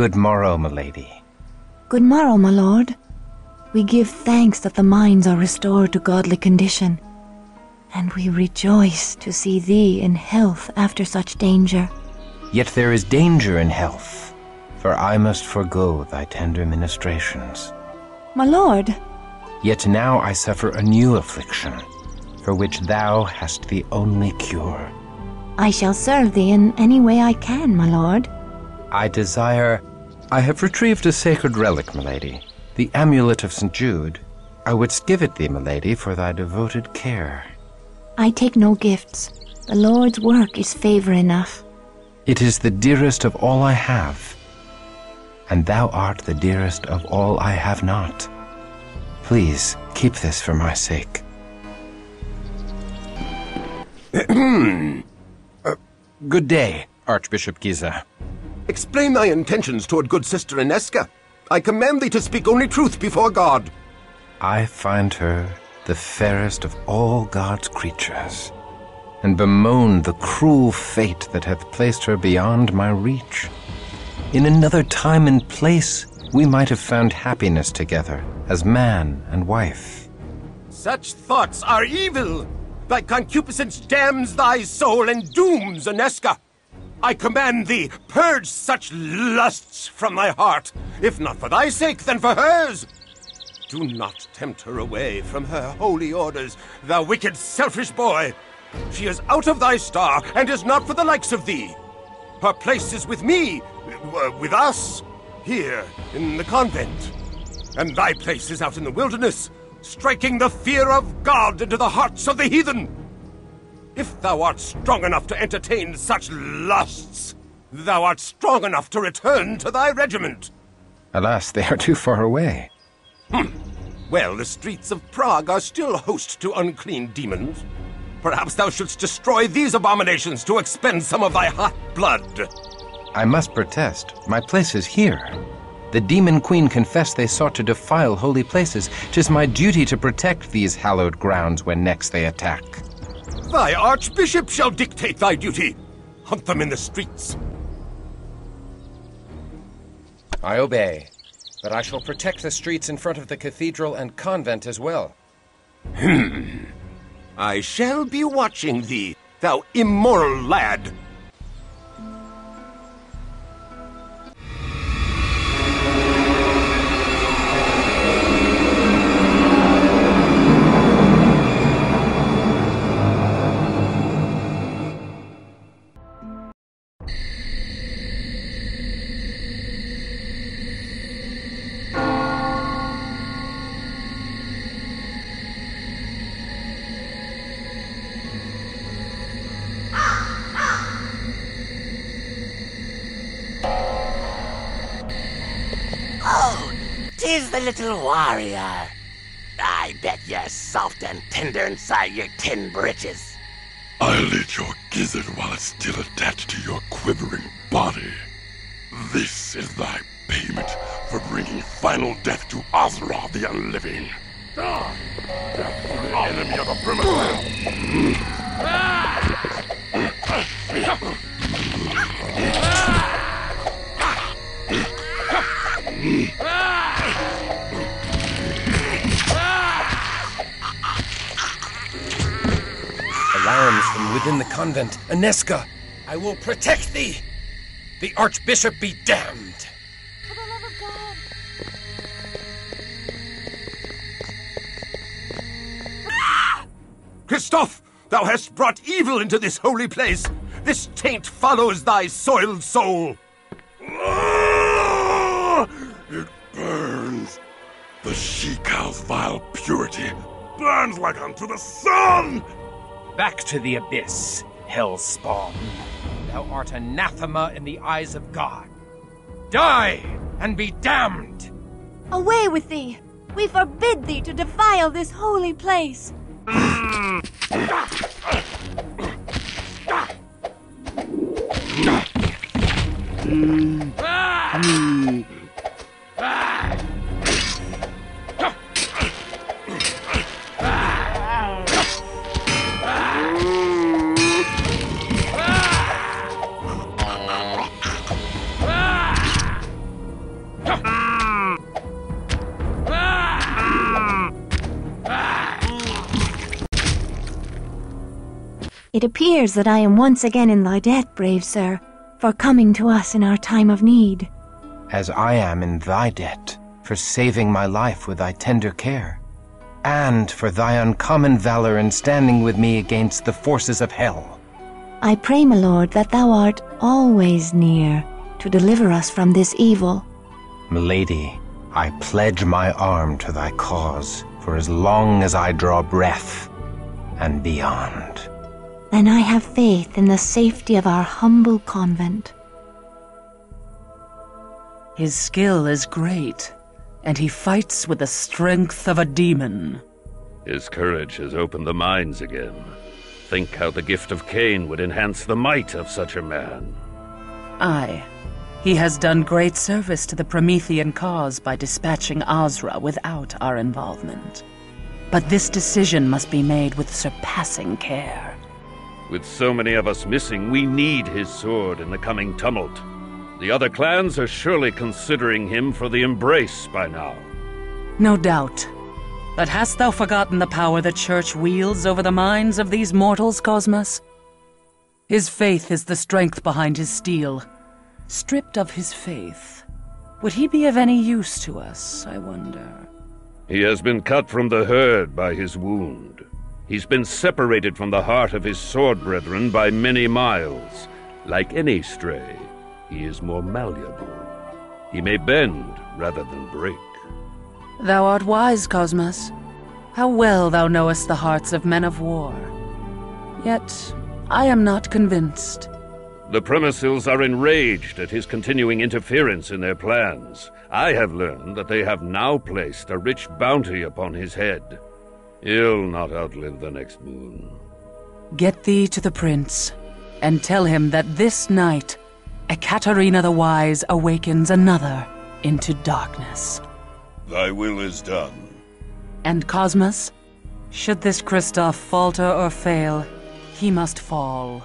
Good morrow, milady. Good morrow, my lord. We give thanks that the minds are restored to godly condition, and we rejoice to see thee in health after such danger. Yet there is danger in health, for I must forego thy tender ministrations. My lord. Yet now I suffer a new affliction, for which thou hast the only cure. I shall serve thee in any way I can, my lord. I have retrieved a sacred relic, milady, the amulet of St. Jude. I wouldst give it thee, milady, for thy devoted care. I take no gifts. The Lord's work is favor enough. It is the dearest of all I have, and thou art the dearest of all I have not. Please, keep this for my sake. Good day, Archbishop Giza. Explain thy intentions toward good sister Inesca. I command thee to speak only truth before God. I find her the fairest of all God's creatures, and bemoan the cruel fate that hath placed her beyond my reach. In another time and place, we might have found happiness together as man and wife. Such thoughts are evil. Thy concupiscence damns thy soul and dooms Inesca. I command thee, purge such lusts from thy heart, if not for thy sake, then for hers. Do not tempt her away from her holy orders, thou wicked, selfish boy. She is out of thy star, and is not for the likes of thee. Her place is with me, with us, here in the convent. And thy place is out in the wilderness, striking the fear of God into the hearts of the heathen. If thou art strong enough to entertain such lusts, thou art strong enough to return to thy regiment. Alas, they are too far away. Well, the streets of Prague are still host to unclean demons. Perhaps thou shouldst destroy these abominations to expend some of thy hot blood. I must protest. My place is here. The demon queen confessed they sought to defile holy places. 'Tis my duty to protect these hallowed grounds when next they attack. Thy archbishop shall dictate thy duty. Hunt them in the streets. I obey, but I shall protect the streets in front of the cathedral and convent as well. I shall be watching thee, thou immoral lad. Oh, 'tis the little warrior. I bet you're soft and tender inside your tin britches. I'll eat your gizzard while it's still attached to your quivering body. This is thy payment for bringing final death to Ozra the Unliving. Death to the enemy of the primitive. Alarms from within the convent. Inesca, I will protect thee. The archbishop be damned. For the love of God. Christoph, thou hast brought evil into this holy place. This taint follows thy soiled soul. It burns. The she-cow's vile purity burns like unto the sun. Back to the abyss, hellspawn. Thou art anathema in the eyes of God. Die and be damned! Away with thee! We forbid thee to defile this holy place! It appears that I am once again in thy debt, brave sir, for coming to us in our time of need. As I am in thy debt, for saving my life with thy tender care, and for thy uncommon valor in standing with me against the forces of hell. I pray, my lord, that thou art always near to deliver us from this evil. Milady, I pledge my arm to thy cause for as long as I draw breath, and beyond. Then I have faith in the safety of our humble convent. His skill is great, and he fights with the strength of a demon. His courage has opened the minds again. Think how the gift of Cain would enhance the might of such a man. Aye. He has done great service to the Promethean cause by dispatching Azra without our involvement. But this decision must be made with surpassing care. With so many of us missing, we need his sword in the coming tumult. The other clans are surely considering him for the embrace by now. No doubt. But hast thou forgotten the power the Church wields over the minds of these mortals, Cosmos? His faith is the strength behind his steel. Stripped of his faith, would he be of any use to us, I wonder? He has been cut from the herd by his wound. He's been separated from the heart of his sword brethren by many miles. Like any stray, he is more malleable. He may bend rather than break. Thou art wise, Cosmos. How well thou knowest the hearts of men of war. Yet, I am not convinced. The Premises are enraged at his continuing interference in their plans. I have learned that they have now placed a rich bounty upon his head. He'll not outlive the next moon. Get thee to the prince, and tell him that this night, Ekaterina the Wise awakens another into darkness. Thy will is done. And Cosmos, should this Christof falter or fail, he must fall.